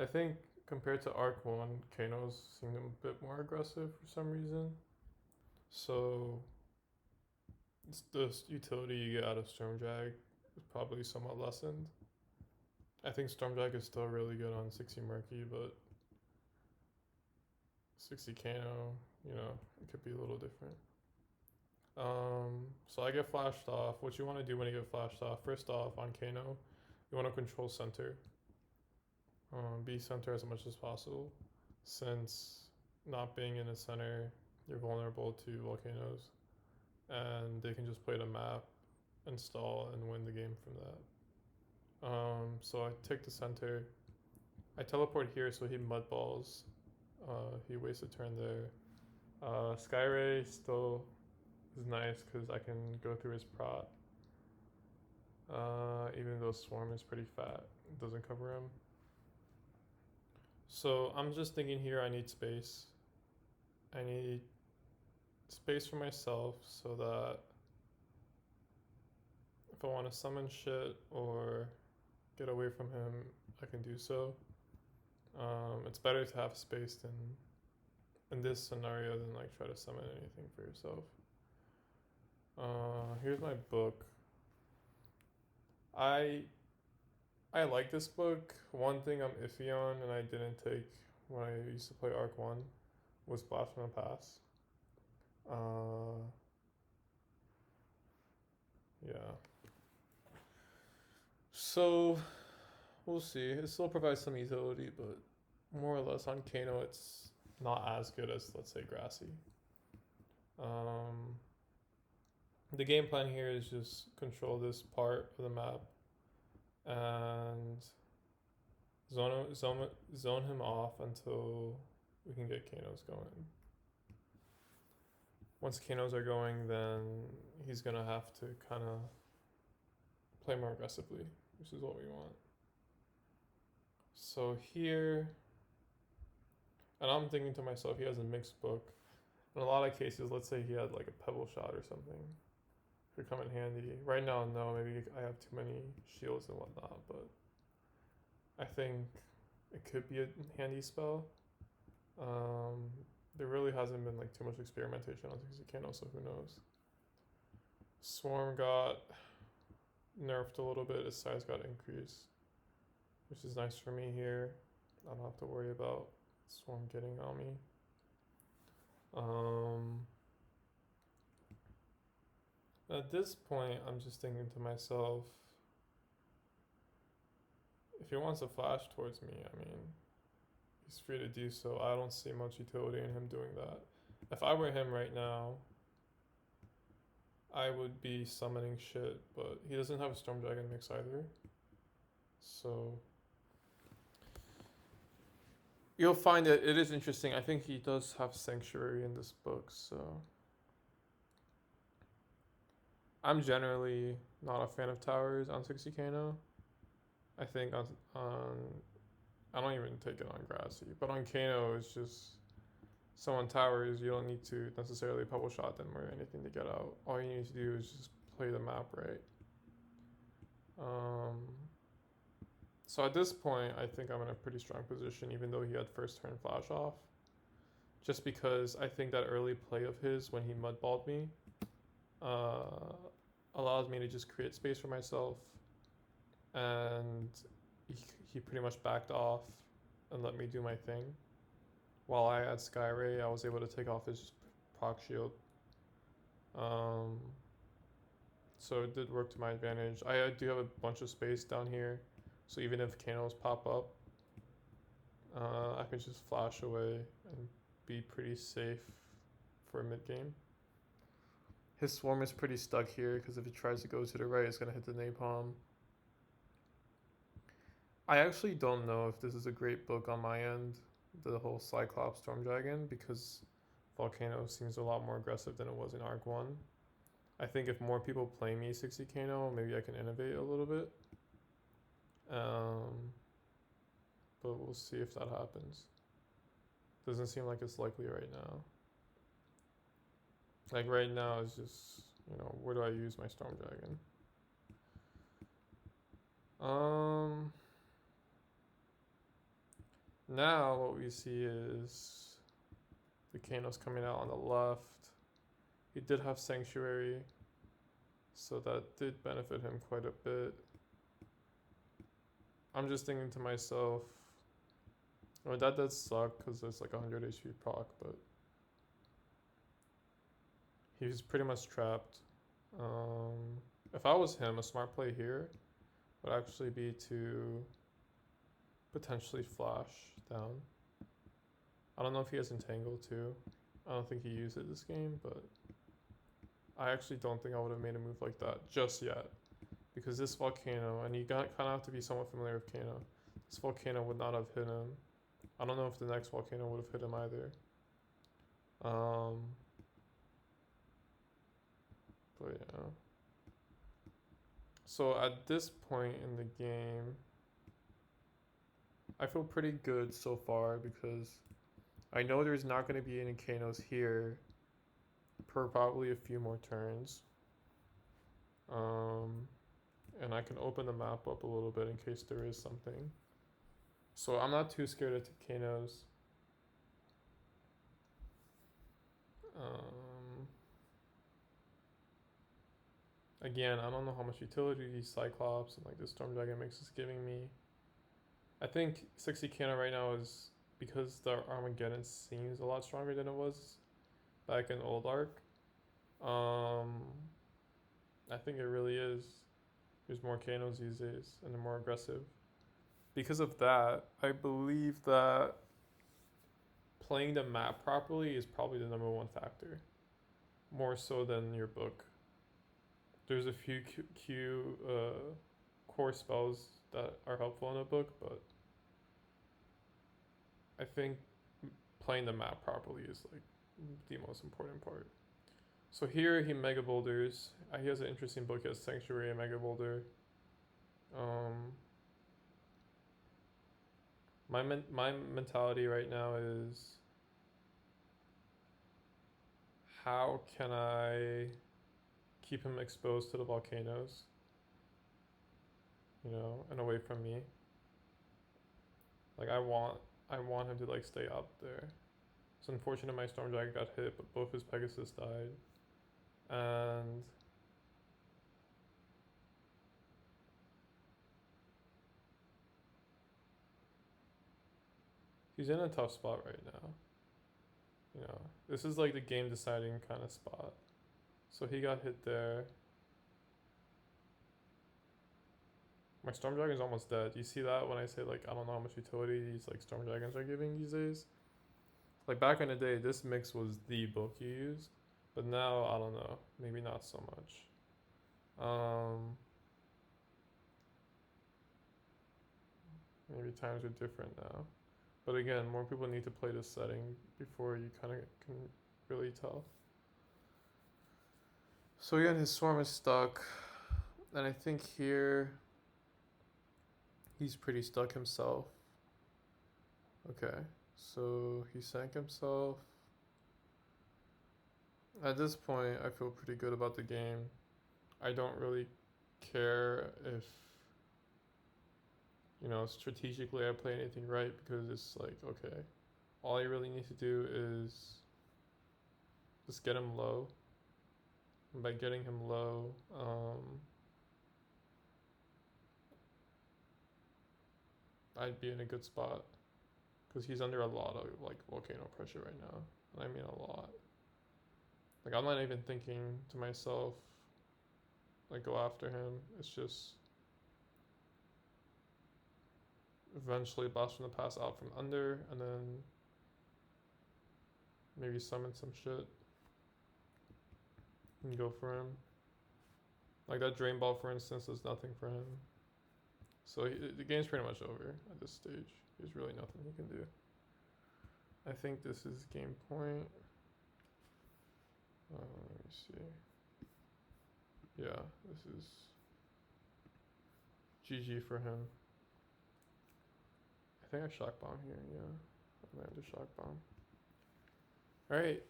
I think compared to Arc 1, Kano's seem a bit more aggressive for some reason. So the utility you get out of Stormdrag is probably somewhat lessened. I think Stormdrag is still really good on 60 Murky, but 60 Cano, it could be a little different. So I get flashed off. What you want to do when you get flashed off, first off, on Cano, you want to control center. Be center as much as possible, since not being in the center, you're vulnerable to volcanoes, and they can just play the map, install, and win the game from that. So I take the center. I teleport here, so he mudballs. He wastes a turn there. Skyray still is nice because I can go through his prot. Even though Swarm is pretty fat, it doesn't cover him. So I'm just thinking here I need space. I need space for myself so that if I want to summon shit or get away from him, I can do so. It's better to have space than in this scenario than like try to summon anything for yourself. Here's my book. I like this book. One thing I'm iffy on and I didn't take when I used to play Arc 1 was Blast from the Past. Yeah. So we'll see. It still provides some utility, but more or less on Cano, it's not as good as, let's say, Grassy. The game plan here is just control this part of the map and zone him off until we can get Kanos going. Once Kanos are going, then he's gonna have to kind of play more aggressively, which is what we want. So here, and I'm thinking to myself, he has a mixed book. In a lot of cases, let's say he had like a pebble shot or something, could come in handy. Right now, no, maybe I have too many shields and whatnot, but I think it could be a handy spell. There really hasn't been like too much experimentation on 60 Cano, so who knows. Swarm got nerfed a little bit, his size got increased, which is nice for me here. I don't have to worry about Swarm getting on me. At this point, I'm just thinking to myself, if he wants to flash towards me, I mean, he's free to do so. I don't see much utility in him doing that. If I were him right now, I would be summoning shit, but he doesn't have a Storm Dragon mix either. So you'll find that it is interesting. I think he does have Sanctuary in this book, so I'm generally not a fan of towers on 60 Kano. I think on I don't even take it on Grassy, but on Kano it's just someone towers, you don't need to necessarily pebble shot them or anything to get out. All you need to do is just play the map right. So at this point, I think I'm in a pretty strong position, even though he had first turn flash off. Just because I think that early play of his when he mudballed me allows me to just create space for myself, and he pretty much backed off and let me do my thing. While I had Skyray, I was able to take off his proc shield. So it did work to my advantage. I do have a bunch of space down here, so even if Canos pop up, I can just flash away and be pretty safe for mid game. His Swarm is pretty stuck here because if he tries to go to the right, it's going to hit the Napalm. I actually don't know if this is a great book on my end, the whole Cyclops Storm Dragon, because Volcano seems a lot more aggressive than it was in Arc 1. I think if more people play me 60 Kano, maybe I can innovate a little bit. But we'll see if that happens. Doesn't seem like it's likely right now. Like right now, it's just, where do I use my Storm Dragon? Now what we see is the Cano's coming out on the left. He did have Sanctuary, so that did benefit him quite a bit. I'm just thinking to myself, well, that does suck because it's like 100 HP proc, but he's pretty much trapped. If I was him, a smart play here would actually be to potentially flash down. I don't know if he has Entangle too. I don't think he used it this game, but I actually don't think I would have made a move like that just yet. Because this Volcano, and you kind of have to be somewhat familiar with Cano, this Volcano would not have hit him. I don't know if the next Volcano would have hit him either. But yeah. So at this point in the game, I feel pretty good so far because I know there's not going to be any Canos here for probably a few more turns. And I can open the map up a little bit in case there is something. So I'm not too scared of Canos. Again, I don't know how much utility these Cyclops and like the Storm Dragon mix is giving me. I think 60 Cano right now is because the Armageddon seems a lot stronger than it was back in old Arc. I think it really is. There's more Canos these days and they're more aggressive. Because of that, I believe that playing the map properly is probably the #1 factor. More so than your book. There's a few core spells that are helpful in a book, but I think playing the map properly is like the most important part. So here he Mega Boulders. He has an interesting book. He has Sanctuary and Mega Boulder. My mentality right now is, how can I keep him exposed to the volcanoes, you know, and away from me. Like I want him to like stay up there. It's unfortunate my Storm Dragon got hit, but both his Pegasus died. And he's in a tough spot right now. You know, this is like the game deciding kind of spot. So he got hit there. My Storm Dragon's almost dead. You see that when I say like I don't know how much utility these like Storm Dragons are giving these days? Like back in the day, this mix was the book you used. But now, I don't know. Maybe not so much. Maybe times are different now. But again, more people need to play this setting before you kind of can really tell. So again, his Swarm is stuck. And I think here, he's pretty stuck himself. Okay, so he sank himself. At this point, I feel pretty good about the game. I don't really care if, you know, strategically I play anything right, because it's like, okay, all I really need to do is just get him low. And by getting him low, I'd be in a good spot, because he's under a lot of like volcano pressure right now, and I mean a lot. Like I'm not even thinking to myself, like go after him. It's just eventually Blast from the Past out from under, and then maybe summon some shit and go for him. Like that Drain Ball, for instance, does nothing for him. So the game's pretty much over at this stage. There's really nothing he can do. I think this is game point. Let me see. Yeah, this is GG for him. I think I Shock Bomb here, yeah. I might have to Shock Bomb. Alright,